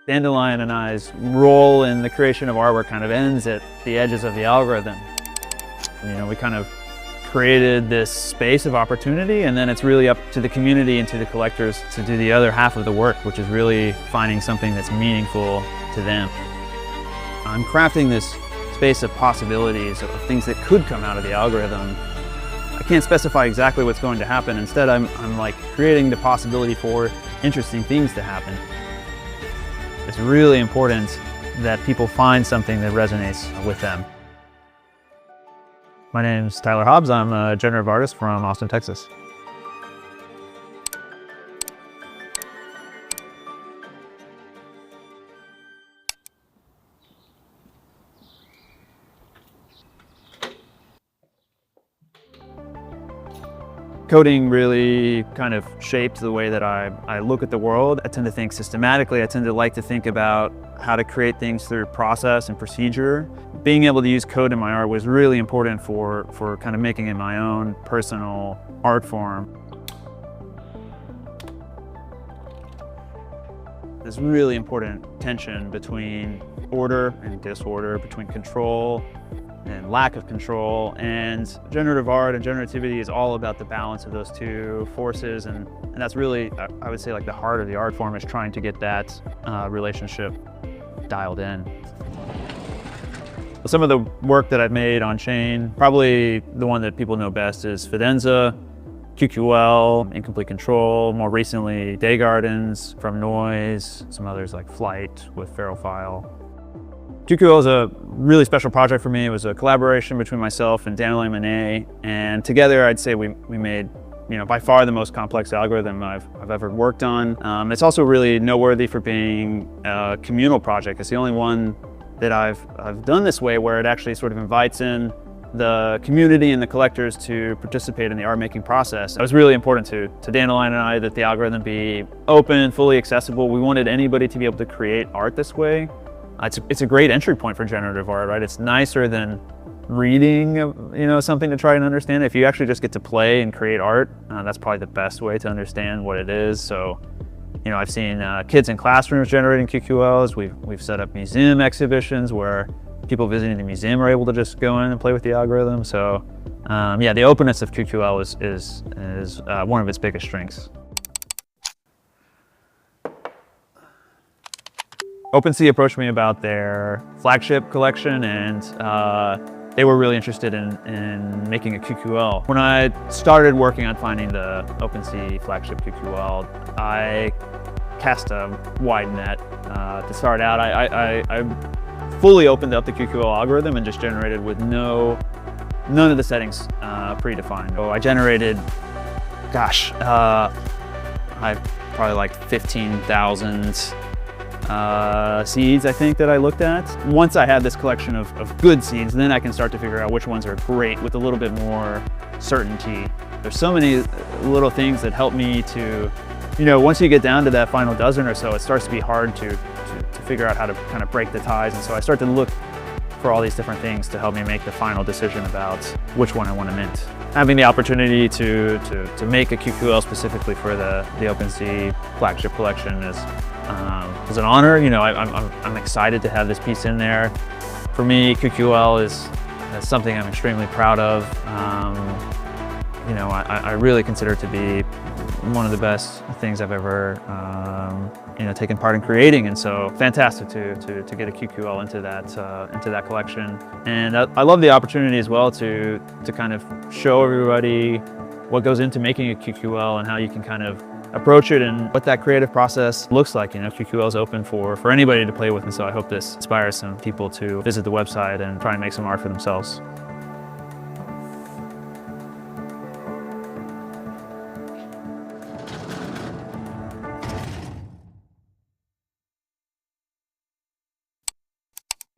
Dandelion and I's role in the creation of artwork kind of ends at the edges of the algorithm. We kind of created this space of opportunity, and then it's really up to the community and to the collectors to do the other half of the work, which is really finding something that's meaningful to them. I'm crafting this space of possibilities, of things that could come out of the algorithm. I can't specify exactly what's going to happen. Instead, I'm like creating the possibility for interesting things to happen. It's really important that people find something that resonates with them. My name's Tyler Hobbs. I'm a generative artist from Austin, Texas. Coding really kind of shaped the way that I look at the world. I tend to think systematically. I tend to like to think about how to create things through process and procedure. Being able to use code in my art was really important for kind of making it my own personal art form. There's really important tension between order and disorder, between control and lack of control, and generative art and generativity is all about the balance of those two forces, and that's really, I would say, like the heart of the art form is trying to get that relationship dialed in. Some of the work that I've made on chain, probably the one that people know best is Fidenza, QQL, Incomplete Control, more recently Day Gardens from Noise, some others like Flight with Feral File. QQL is a really special project for me. It was a collaboration between myself and Daniel Monet, and together I'd say we made, by far the most complex algorithm I've ever worked on. It's also really noteworthy for being a communal project. It's the only one that I've done this way, where it actually sort of invites in the community and the collectors to participate in the art making process. It was really important to Dandelion and I that the algorithm be open, fully accessible. We wanted anybody to be able to create art this way. It's a great entry point for generative art, right? It's nicer than reading, something to try and understand. If you actually just get to play and create art, that's probably the best way to understand what it is. So, I've seen kids in classrooms generating QQLs. We've set up museum exhibitions where people visiting the museum are able to just go in and play with the algorithm. So, yeah, the openness of QQL is one of its biggest strengths. OpenSea approached me about their flagship collection, and they were really interested in making a QQL. When I started working on finding the OpenSea flagship QQL, I cast a wide net. To start out, I fully opened up the QQL algorithm and just generated with none of the settings predefined. So I generated, I probably like 15,000 seeds, I think, that I looked at. Once I have this collection of good seeds, then I can start to figure out which ones are great with a little bit more certainty. There's so many little things that help me to, once you get down to that final dozen or so, it starts to be hard to figure out how to kind of break the ties. And so I start to look for all these different things to help me make the final decision about which one I want to mint. Having the opportunity to make a QQL specifically for the OpenSea flagship collection was an honor. I'm excited to have this piece in there. For me, QQL is something I'm extremely proud of. I really consider it to be one of the best things I've ever taken part in creating, and so fantastic to get a QQL into that collection. And I love the opportunity as well to kind of show everybody what goes into making a QQL and how you can kind of approach it and what that creative process looks like. QQL is open for anybody to play with, and so I hope this inspires some people to visit the website and try and make some art for themselves.